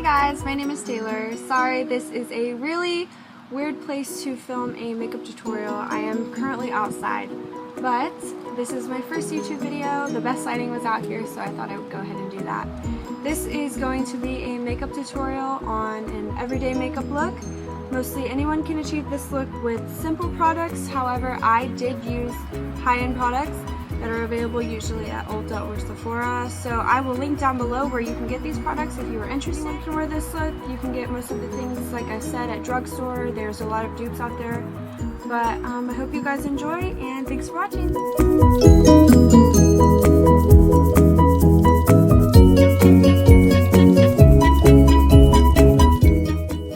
Hey guys, my name is Taylor. Sorry, this is a really weird place to film a makeup tutorial. I am currently outside, but this is my first YouTube video. The best lighting was out here, so I thought I would go ahead and do that. This is going to be a makeup tutorial on an everyday makeup look. Mostly anyone can achieve this look with simple products. However, I did use high-end products that are available usually at Ulta or Sephora. So I will link down below where you can get these products if you are interested. You can wear this look. You can get most of the things, like I said, at drugstore. There's a lot of dupes out there. But I hope you guys enjoy, and thanks for watching.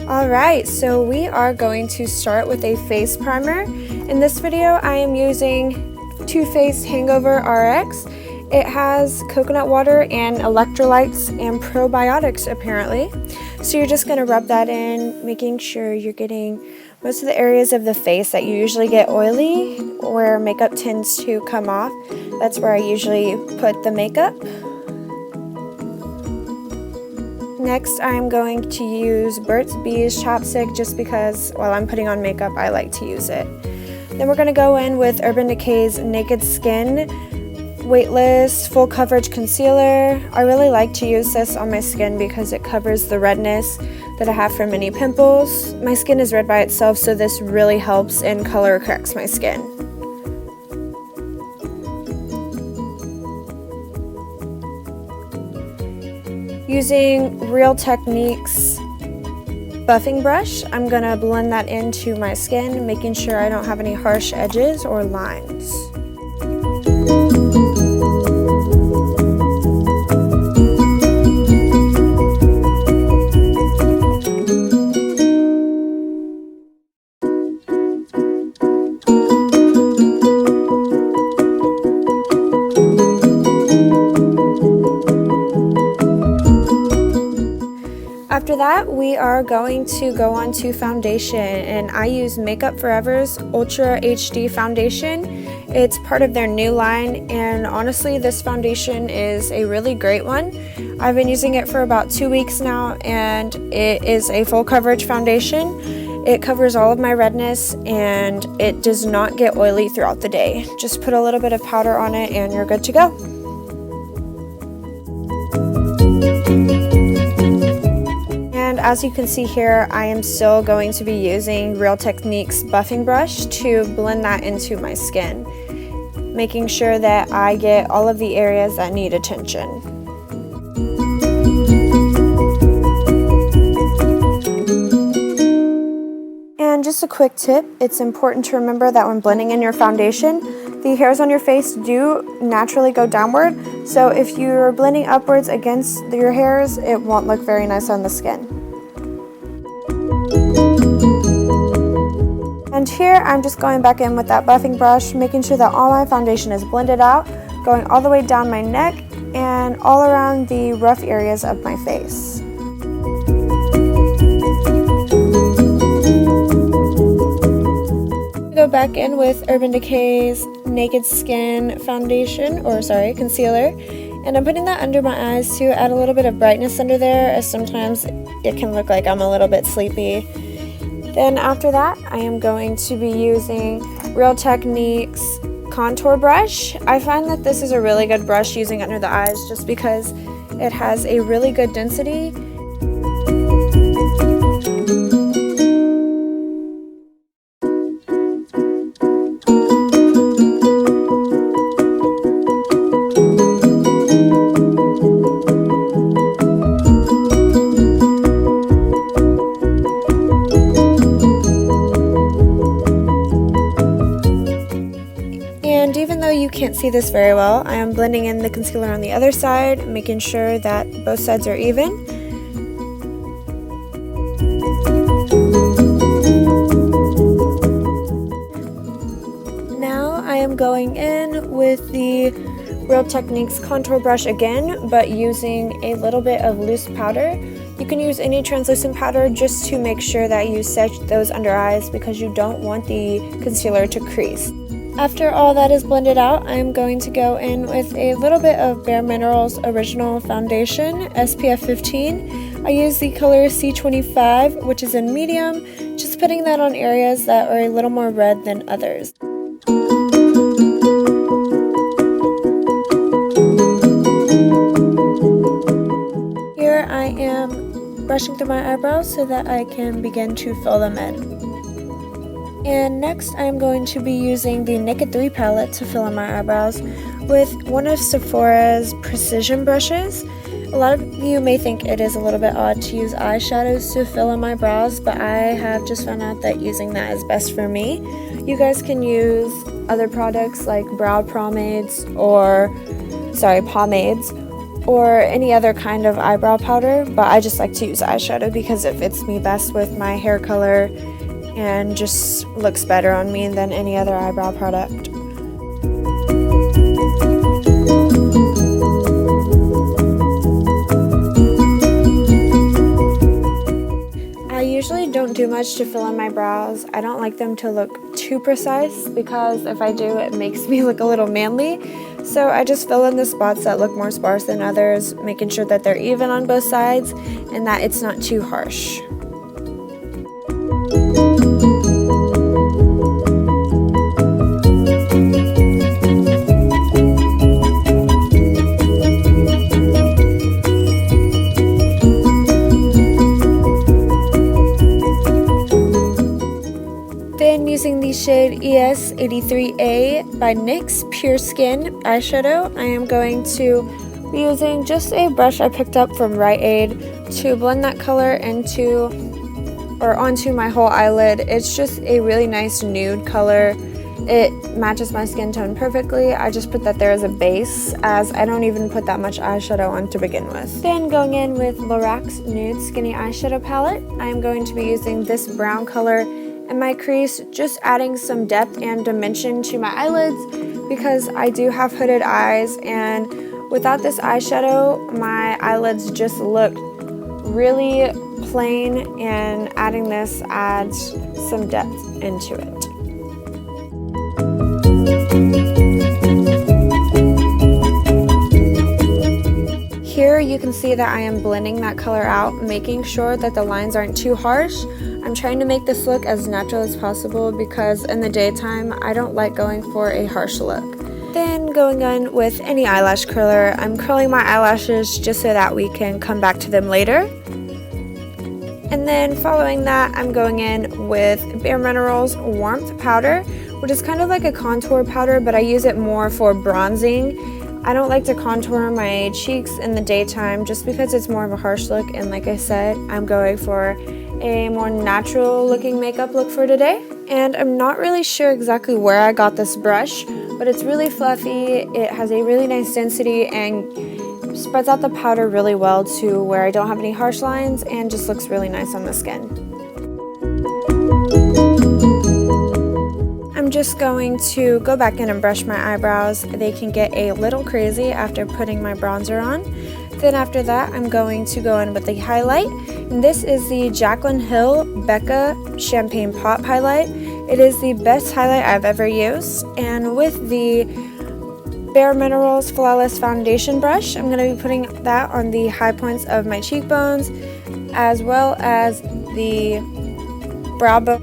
Alright, so we are going to start with a face primer. In this video, I am using Too Faced Hangover RX. It has coconut water and electrolytes and probiotics apparently. So you're just going to rub that in, making sure you're getting most of the areas of the face that you usually get oily, where makeup tends to come off. That's where I usually put the makeup. Next, I'm going to use Burt's Bees chapstick just because while I'm putting on makeup, I like to use it. Then we're going to go in with Urban Decay's Naked Skin Weightless Full Coverage Concealer. I really like to use this on my skin because it covers the redness that I have from any pimples. My skin is red by itself, so this really helps and color corrects my skin. Using Real Techniques buffing brush, I'm going to blend that into my skin, making sure I don't have any harsh edges or lines. After that, we are going to go on to foundation, and I use Makeup Forever's Ultra HD foundation. It's part of their new line, and honestly, this foundation is a really great one. I've been using it for about 2 weeks now, and it is a full coverage foundation. It covers all of my redness, and it does not get oily throughout the day. Just put a little bit of powder on it, and you're good to go. And as you can see here, I am still going to be using Real Techniques buffing brush to blend that into my skin, making sure that I get all of the areas that need attention. And just a quick tip, it's important to remember that when blending in your foundation, the hairs on your face do naturally go downward, so if you're blending upwards against your hairs, it won't look very nice on the skin. And here I'm just going back in with that buffing brush, making sure that all my foundation is blended out, going all the way down my neck and all around the rough areas of my face. Go back in with Urban Decay's Naked Skin concealer, and I'm putting that under my eyes to add a little bit of brightness under there, as sometimes it can look like I'm a little bit sleepy. Then after that, I am going to be using Real Techniques contour brush. I find that this is a really good brush using under the eyes just because it has a really good density. And even though you can't see this very well, I am blending in the concealer on the other side, making sure that both sides are even. Now I am going in with the Real Techniques contour brush again, but using a little bit of loose powder. You can use any translucent powder just to make sure that you set those under eyes because you don't want the concealer to crease. After all that is blended out, I'm going to go in with a little bit of BareMinerals Original Foundation, SPF 15. I use the color C25, which is in medium, just putting that on areas that are a little more red than others. Here I am brushing through my eyebrows so that I can begin to fill them in. And next I'm going to be using the Naked 3 palette to fill in my eyebrows with one of Sephora's precision brushes. A lot of you may think it is a little bit odd to use eyeshadows to fill in my brows, but I have just found out that using that is best for me. You guys can use other products like brow pomades or any other kind of eyebrow powder, but I just like to use eyeshadow because it fits me best with my hair color and just looks better on me than any other eyebrow product. I usually don't do much to fill in my brows. I don't like them to look too precise because if I do, it makes me look a little manly. So I just fill in the spots that look more sparse than others, making sure that they're even on both sides and that it's not too harsh. Using the shade ES83A by NYX Pure Skin eyeshadow, I am going to be using just a brush I picked up from Rite Aid to blend that color onto my whole eyelid. It's just a really nice nude color. It matches my skin tone perfectly. I just put that there as a base, as I don't even put that much eyeshadow on to begin with. Then going in with LORAC's Nude Skinny Eyeshadow Palette, I am going to be using this brown color in my crease, just adding some depth and dimension to my eyelids because I do have hooded eyes, and without this eyeshadow my eyelids just look really plain, and adding this adds some depth into it. Here you can see that I am blending that color out, making sure that the lines aren't too harsh. I'm trying to make this look as natural as possible because in the daytime I don't like going for a harsh look. Then going on with any eyelash curler, I'm curling my eyelashes just so that we can come back to them later. And then following that, I'm going in with BareMinerals Warmth Powder, which is kind of like a contour powder, but I use it more for bronzing. I don't like to contour my cheeks in the daytime just because it's more of a harsh look, and like I said, I'm going for a more natural looking makeup look for today. And I'm not really sure exactly where I got this brush, but it's really fluffy, it has a really nice density and spreads out the powder really well to where I don't have any harsh lines and just looks really nice on the skin. I'm just going to go back in and brush my eyebrows. They can get a little crazy after putting my bronzer on. Then after that, I'm going to go in with the highlight. And this is the Jaclyn Hill Becca Champagne Pop Highlight. It is the best highlight I've ever used. And with the BareMinerals Flawless Foundation Brush, I'm going to be putting that on the high points of my cheekbones, as well as the brow bone.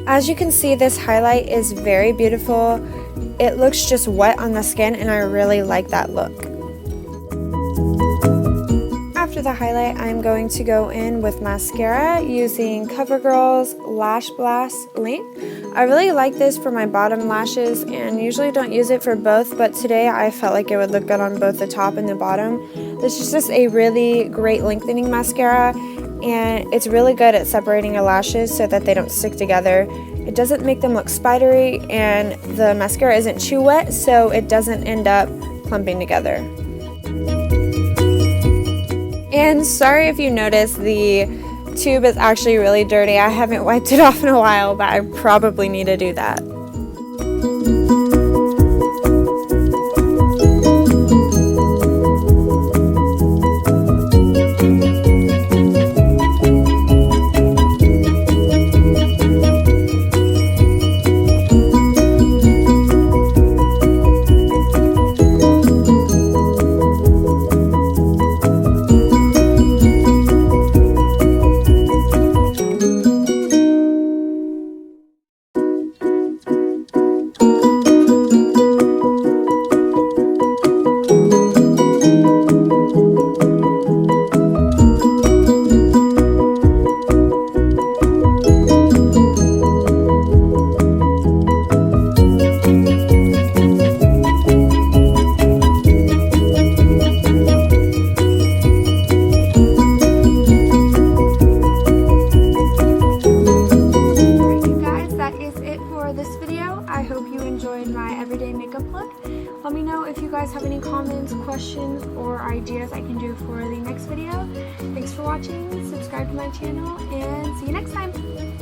As you can see, this highlight is very beautiful. It looks just wet on the skin, and I really like that look. After the highlight, I'm going to go in with mascara using Covergirl's Lashblashlength. I really like this for my bottom lashes and usually don't use it for both, but today I felt like it would look good on both the top and the bottom. This is just a really great lengthening mascara, and it's really good at separating your lashes so that they don't stick together. It doesn't make them look spidery, and the mascara isn't too wet, so it doesn't end up clumping together. And sorry if you notice the tube is actually really dirty. I haven't wiped it off in a while, but I probably need to do that. video. I hope you enjoyed my everyday makeup look. Let me know if you guys have any comments, questions, or ideas I can do for the next video. Thanks for watching, subscribe to my channel, and see you next time!